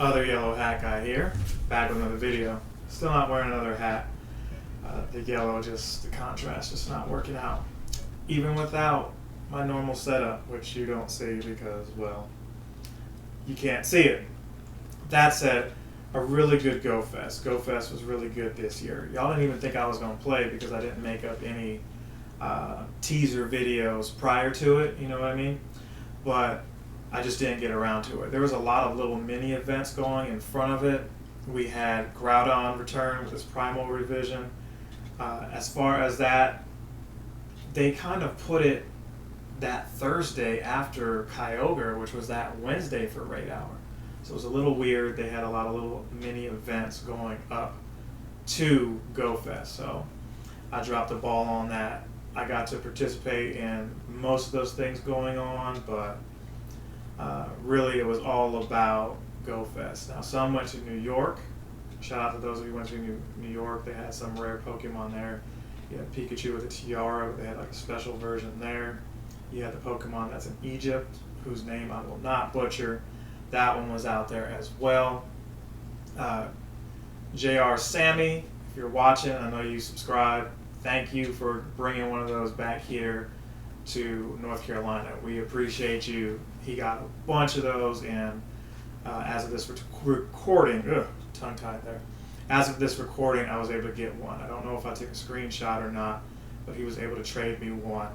Other yellow hat guy here, back with another video. Still not wearing another hat. The yellow, the contrast just not working out. Even without my normal setup, which you don't see because, well, you can't see it. That said, a really good Go Fest. Go Fest was really good this year. Y'all didn't even think I was going to play because I didn't make up any teaser videos prior to it, you know what I mean? But I just didn't get around to it. There was a lot of little mini events going in front of it. We had Groudon return with his Primal revision. As far as that, they kind of put it that Thursday after Kyogre, which was that Wednesday for Raid Hour. So it was a little weird. They had a lot of little mini events going up to Go Fest. So I dropped the ball on that. I got to participate in most of those things going on, but really it was all about Go Fest. Now some went to New York. Shout out to those of you who went to New York. They had some rare Pokemon there. You had Pikachu with a tiara. They had like a special version there. You had the Pokemon that's in Egypt, whose name I will not butcher. That one was out there as well. JR Sammy, if you're watching, I know you subscribe. Thank you for bringing one of those back here to North Carolina. We appreciate you. He got a bunch of those, and as of this recording, tongue-tied there. As of this recording, I was able to get one. I don't know if I took a screenshot or not, but he was able to trade me one.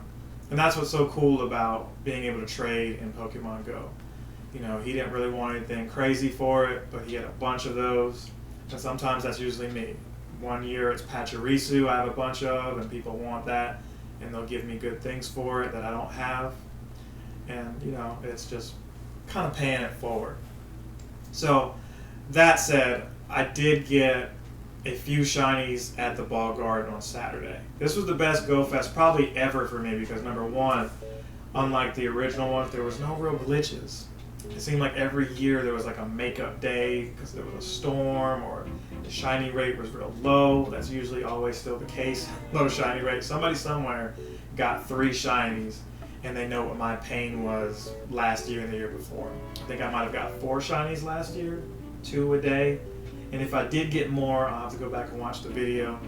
And that's what's so cool about being able to trade in Pokemon Go. You know, he didn't really want anything crazy for it, but he had a bunch of those. And sometimes that's usually me. One year it's Pachirisu I have a bunch of, and people want that, and they'll give me good things for it that I don't have. And, you know, it's just kind of paying it forward. So, that said, I did get a few shinies at the Ball Garden on Saturday. This was the best Go Fest probably ever for me because, number one, unlike the original one, there was no real glitches. It seemed like every year there was like a makeup day because there was a storm or the shiny rate was real low. That's usually always still the case. Low shiny rate. Somebody somewhere got 3 shinies and they know what my pain was last year and the year before. I think I might have got 4 shinies last year, 2 a day. And if I did get more, I'll have to go back and watch the video.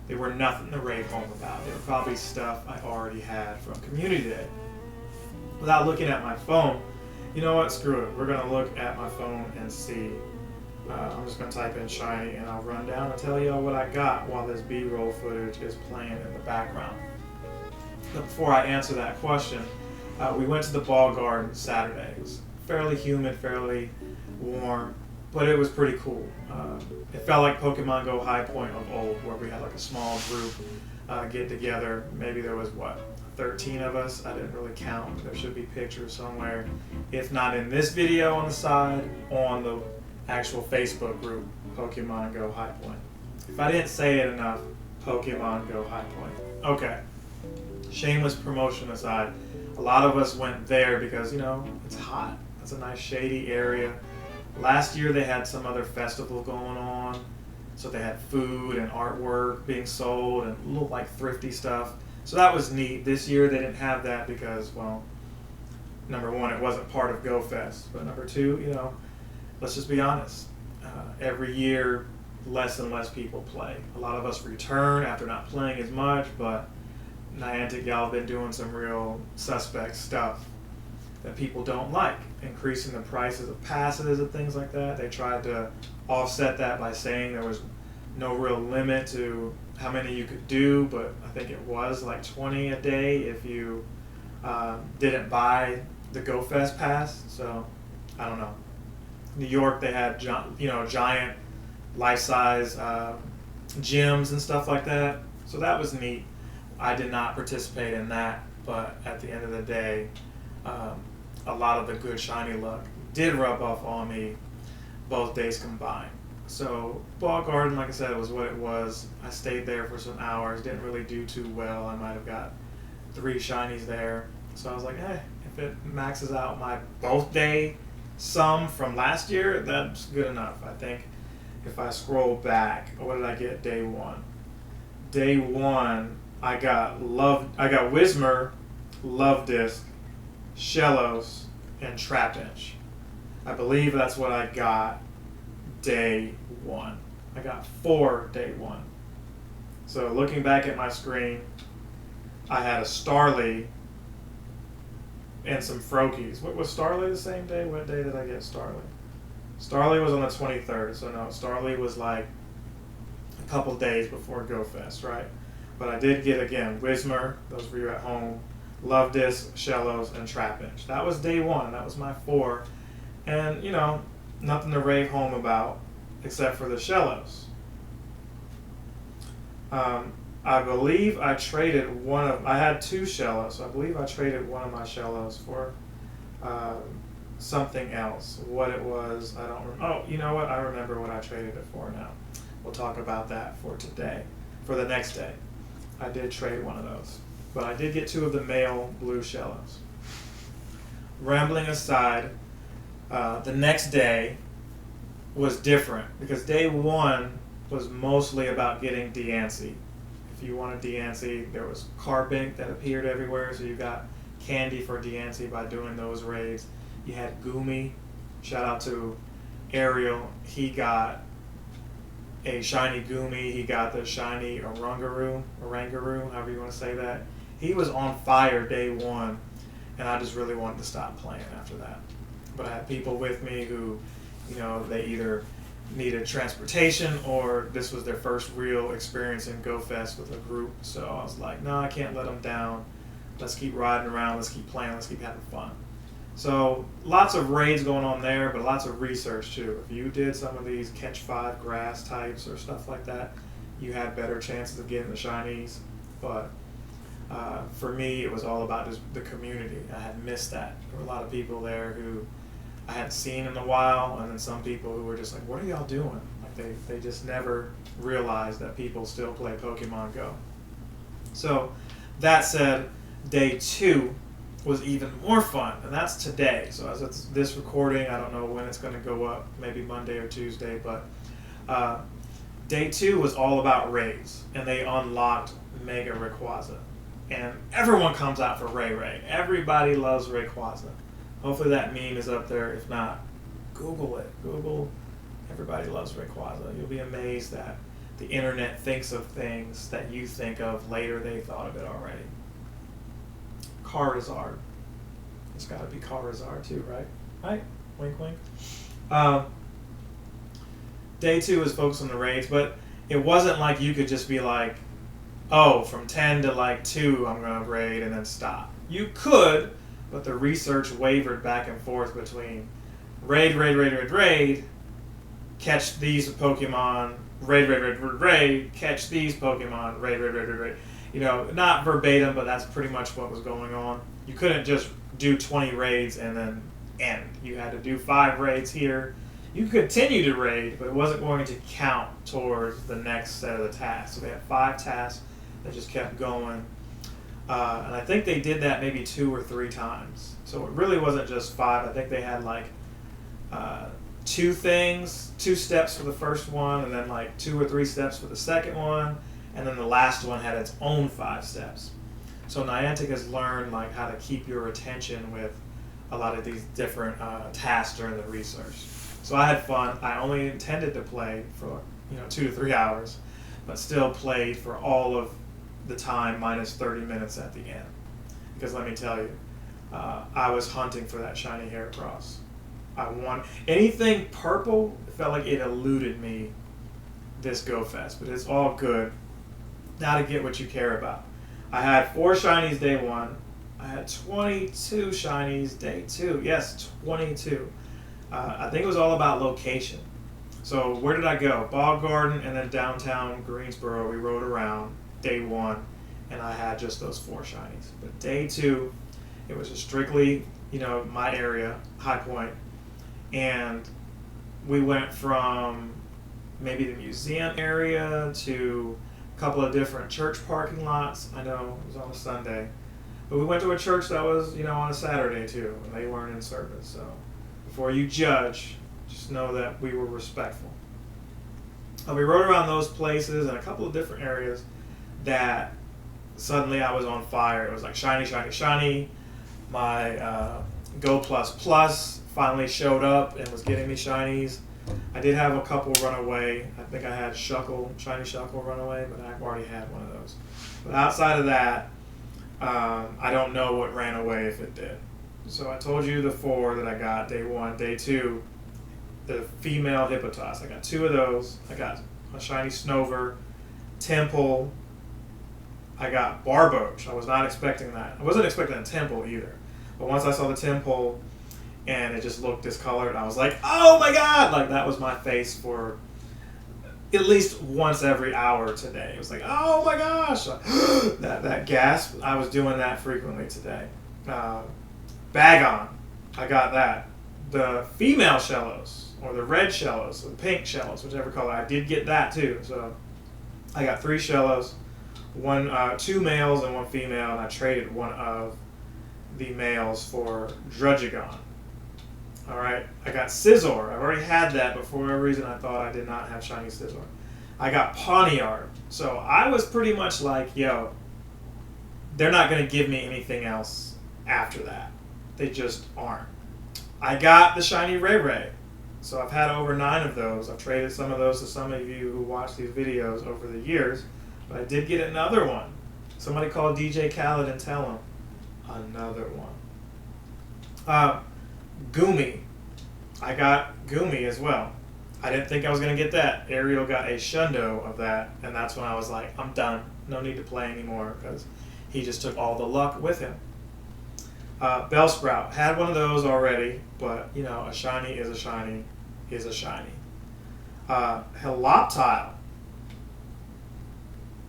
They were nothing to rave home about. They were probably stuff I already had from Community Day. Without looking at my phone, you know what, screw it. We're going to look at my phone and see. I'm just going to type in shiny and I'll run down and tell y'all what I got while this B-roll footage is playing in the background. But before I answer that question, we went to the Ball Garden Saturday. It was fairly humid, fairly warm, but it was pretty cool. It felt like Pokemon Go High Point of old, where we had like a small group get together. Maybe there was, 13 of us? I didn't really count. There should be pictures somewhere. If not in this video on the side, on the actual Facebook group, Pokemon Go High Point. If I didn't say it enough, Pokemon Go High Point. Okay. Shameless promotion aside, a lot of us went there because, you know, it's hot. It's a nice shady area. Last year they had some other festival going on, so they had food and artwork being sold and a little like thrifty stuff. So that was neat. This year they didn't have that because, well, number one, it wasn't part of Go Fest. But number two, you know, let's just be honest. Every year, less and less people play. A lot of us return after not playing as much, but Niantic, y'all have been doing some real suspect stuff that people don't like, increasing the prices of passes and things like that. They tried to offset that by saying there was no real limit to how many you could do, but I think it was like 20 a day if you didn't buy the Go Fest pass. So I don't know. New York, they had giant life-size gyms and stuff like that. So that was neat. I did not participate in that, but at the end of the day, a lot of the good shiny luck did rub off on me both days combined. So Ball Garden, like I said, it was what it was. I stayed there for some hours, didn't really do too well. I might have got 3 shinies there. So I was like, if it maxes out my both day sum from last year, that's good enough. I think if I scroll back, what did I get day one? Day one, I got Whismur, Love Disc, Shellos, and Trapinch. I believe that's what I got day one. I got 4 day one. So looking back at my screen, I had a Starly and some Frokies. What was Starly the same day? What day did I get Starly? Starly was on the 23rd, so no, Starly was like a couple days before GoFest, right? But I did get, again, Whismer, those of you at home, Love Disc, Shellos, and Trapinch. That was day one. That was my 4. And, you know, nothing to rave home about except for the Shellos. I believe I traded I had 2 Shellos, so I believe I traded one of my Shellos for something else. What it was, I don't remember. Oh, you know what? I remember what I traded it for now. We'll talk about that for today. For the next day, I did trade one of those. But I did get 2 of the male blue Shellos. Rambling aside, the next day was different because day one was mostly about getting Deancey. If you wanted Deancey, there was Carbink that appeared everywhere, so you got candy for Deancey by doing those raids. You had Goomy. Shout out to Ariel. He got a shiny Goomy. He got the shiny Orangaroo, however you want to say that. He was on fire day one, and I just really wanted to stop playing after that. But I had people with me who, you know, they either needed transportation or this was their first real experience in GoFest with a group. So I was like, no, I can't let them down. Let's keep riding around. Let's keep playing. Let's keep having fun. So lots of raids going on there, but lots of research too. If you did some of these catch 5 grass types or stuff like that, you had better chances of getting the shinies. But for me, it was all about just the community. I had missed that. There were a lot of people there who I hadn't seen in a while, and then some people who were just like, what are y'all doing? Like they just never realized that people still play Pokemon Go. So that said, day 2 was even more fun, and that's today. So as it's this recording, I don't know when it's going to go up, maybe Monday or Tuesday, but day 2 was all about raids, and they unlocked Mega Rayquaza. And everyone comes out for Ray. Everybody loves Rayquaza. Hopefully that meme is up there. If not, Google it. Google everybody loves Rayquaza. You'll be amazed that the internet thinks of things that you think of later. They thought of it already. Charizard. It's got to be Charizard too, right? Right? Wink, wink. Day 2 is focused on the raids, but it wasn't like you could just be like, oh, from 10 to like 2, I'm going to raid and then stop. You could, but the research wavered back and forth between raid, catch these Pokemon, raid, catch these Pokemon, raid. You know, not verbatim, but that's pretty much what was going on. You couldn't just do 20 raids and then end. You had to do 5 raids here. You could continue to raid, but it wasn't going to count towards the next set of the tasks. So they had 5 tasks that just kept going. And I think they did that maybe 2 or 3 times. So it really wasn't just 5. I think they had like 2 steps for the first one, and then like 2 or 3 steps for the second one, and then the last one had its own 5 steps. So Niantic has learned like how to keep your attention with a lot of these different tasks during the research. So I had fun. I only intended to play for 2 to 3 hours, but still played for all of the time minus 30 minutes at the end. Because let me tell you, I was hunting for that shiny Heracross. I want anything purple. It felt like it eluded me this GoFest, but it's all good. Now to get what you care about. I had 4 shinies day 1. I had 22 shinies day 2. Yes, 22. I think it was all about location. So where did I go? Bog Garden and then downtown Greensboro. We rode around day 1, and I had just those 4 shinies. But day 2, it was just strictly, my area, High Point, and we went from maybe the museum area to a couple of different church parking lots. I know it was on a Sunday, but we went to a church that was, on a Saturday too, and they weren't in service. So before you judge, just know that we were respectful. We rode around those places and a couple of different areas that suddenly I was on fire. It was like shiny, shiny, shiny. My Go Plus Plus finally showed up and was getting me shinies. I did have a couple run away. I think I had shiny Shuckle run away, but I've already had one of those. But outside of that, I don't know what ran away if it did. So I told you the 4 that I got day 1. Day 2, the female Hippotas. I got 2 of those. I got a shiny Snover, Temple. I got Barboach. I was not expecting that. I wasn't expecting a Temple either. But once I saw the Temple and it just looked discolored, I was like, oh my god! Like, that was my face for at least once every hour today. It was like, oh my gosh! that gasp, I was doing that frequently today. Bagon, I got that. The female Shellos, or the red Shellos, or the pink Shellos, whichever color, I did get that too. So I got 3 Shellos, 2 males and 1 female, and I traded one of the males for Druddigon. Alright, I got Scizor. I've already had that, but for whatever reason I thought I did not have shiny Scizor. I got Pawniard. So I was pretty much like, yo, they're not going to give me anything else after that. They just aren't. I got the shiny Ray. So I've had over 9 of those. I've traded some of those to some of you who watch these videos over the years. But I did get another one. Somebody call DJ Khaled and tell him. Another one. Goomy. I got Goomy as well. I didn't think I was going to get that. Ariel got a Shundo of that, and that's when I was like, I'm done. No need to play anymore, because he just took all the luck with him. Bellsprout. Had one of those already, but, you know, a shiny is a shiny is a shiny. Heloptile.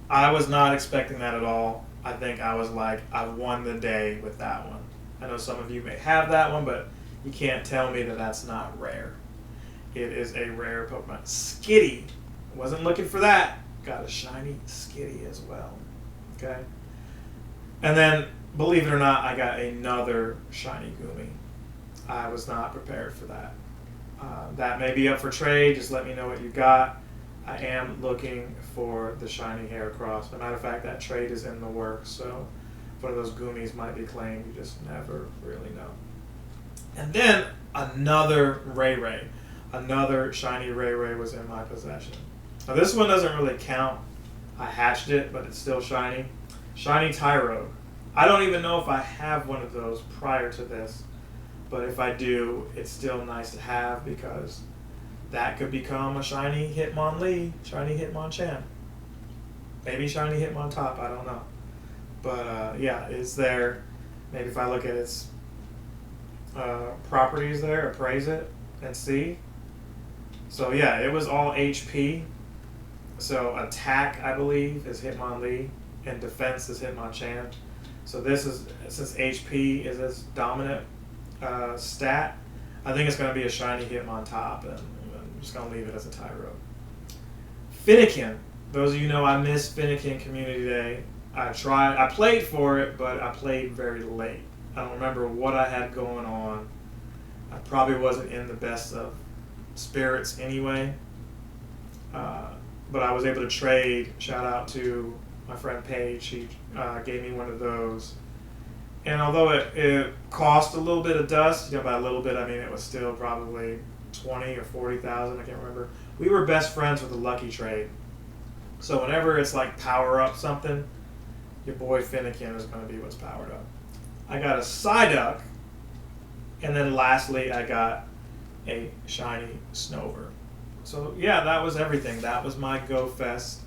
I was not expecting that at all. I think I was like, I won the day with that one. I know some of you may have that one, but you can't tell me that that's not rare. It is a rare Pokemon. Skitty. Wasn't looking for that. Got a shiny Skitty as well. Okay. And then, believe it or not, I got another shiny Goomy. I was not prepared for that. That may be up for trade. Just let me know what you got. I am looking for the shiny Heracross. As a matter of fact, that trade is in the works, so one of those Goomies might be claimed. You just never really know. And then another Ray. Another shiny Ray was in my possession. Now this one doesn't really count. I hatched it, but it's still shiny. Shiny Tyrogue. I don't even know if I have one of those prior to this, but if I do, it's still nice to have because that could become a shiny Hitmonlee, shiny Hitmonchan. Maybe shiny Hitmontop, I don't know. But yeah, it's there. Maybe if I look at its properties there, appraise it, and see. So yeah, it was all HP. So attack, I believe, is Hitmonlee, and defense is Hitmonchan. So this is, since HP is its dominant stat, I think it's going to be a shiny Hitmontop, and I'm just going to leave it as a Tyrogue. Fennekin. Those of you know I missed Fennekin Community Day. I played for it, but I played very late. I don't remember what I had going on. I probably wasn't in the best of spirits anyway. But I was able to trade. Shout out to my friend Paige. She gave me one of those. And although it cost a little bit of dust, by a little bit I mean it was still probably 20 or 40,000, I can't remember. We were best friends with the Lucky Trade. So whenever it's like power up something, your boy Fennekin is going to be what's powered up. I got a Psyduck, and then lastly I got a shiny Snover. So yeah, that was everything. That was my Go Fest.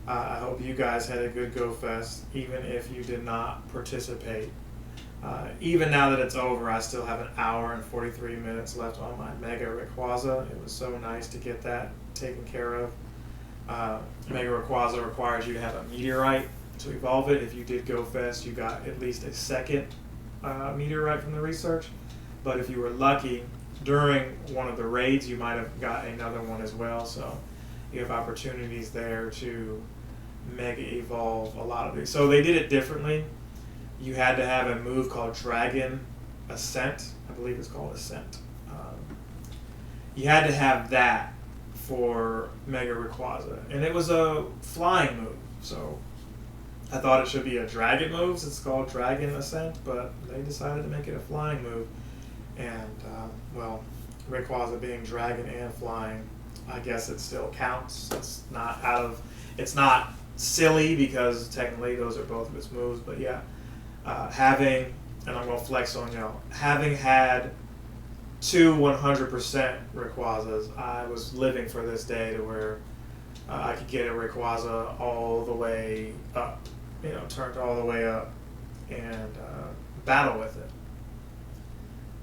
I hope you guys had a good Go Fest, even if you did not participate. Even now that it's over, I still have an hour and 43 minutes left on my Mega Rayquaza. It was so nice to get that taken care of. Mega Rayquaza requires you to have a Meteorite to evolve it. If you did Go Fest, you got at least a second Meteorite from the research. But if you were lucky, during one of the raids, you might have got another one as well. So you have opportunities there to Mega Evolve a lot of these. So they did it differently. You had to have a move called Dragon Ascent. I believe it's called Ascent. You had to have that for Mega Rayquaza. And it was a flying move. So I thought it should be a dragon move, since it's called Dragon Ascent, but they decided to make it a flying move. And, well, Rayquaza being dragon and flying, I guess it still counts. It's not silly because technically those are both of its moves. But yeah, having, and I'm gonna flex on y'all, having had two 100% Rayquazas, I was living for this day to where I could get a Rayquaza all the way up, turned all the way up, and battle with it.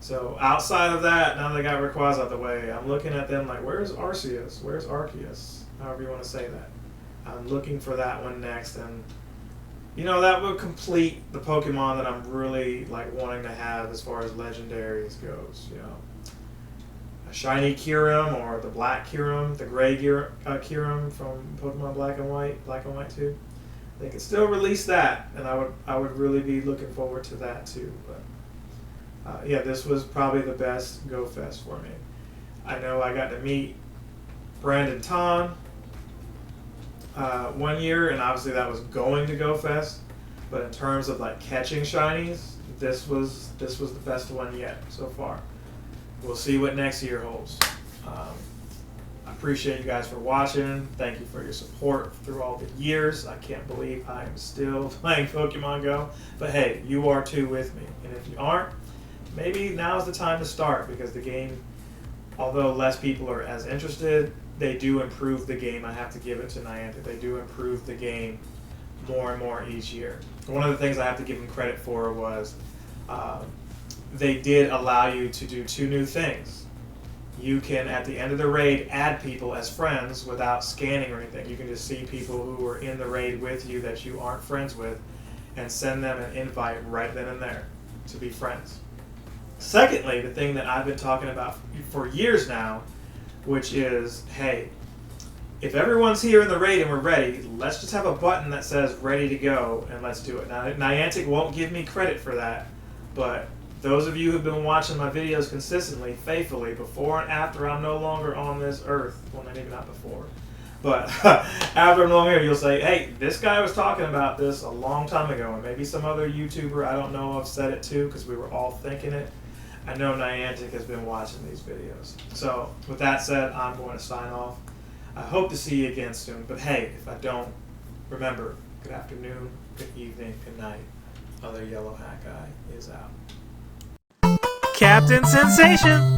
So outside of that, now that I got Rayquaza out the way, I'm looking at them like, where's Arceus? Where's Arceus? However you want to say that. I'm looking for that one next, and that would complete the Pokemon that I'm really wanting to have as far as legendaries goes. A shiny Kyurem or the black Kyurem, the gray Kyurem from Pokemon Black and White 2. They could still release that, and I would really be looking forward to that too. But yeah, this was probably the best Go Fest for me. I know I got to meet Brandon Ton one year, and obviously that was going to Go Fest. But in terms of catching shinies, this was the best one yet so far. We'll see what next year holds. I appreciate you guys for watching. Thank you for your support through all the years. I can't believe I am still playing Pokemon Go. But hey, you are too with me. And if you aren't, maybe now's the time to start, because the game, although less people are as interested, they do improve the game. I have to give it to Niantic. They do improve the game more and more each year. One of the things I have to give them credit for was they did allow you to do two new things. You can, at the end of the raid, add people as friends without scanning or anything. You can just see people who are in the raid with you that you aren't friends with and send them an invite right then and there to be friends. Secondly, the thing that I've been talking about for years now, which is, hey, if everyone's here in the raid and we're ready, let's just have a button that says ready to go, and let's do it. Now, Niantic won't give me credit for that, but those of you who've been watching my videos consistently, faithfully, before and after I'm no longer on this earth, well, maybe not before, but after I'm no longer here, you'll say, hey, this guy was talking about this a long time ago, and maybe some other YouTuber I don't know of said it too, because we were all thinking it. I know Niantic has been watching these videos. So with that said, I'm going to sign off. I hope to see you again soon. But hey, if I don't, remember, good afternoon, good evening, good night. Other Yellow Hat Guy is out. Captain Sensation!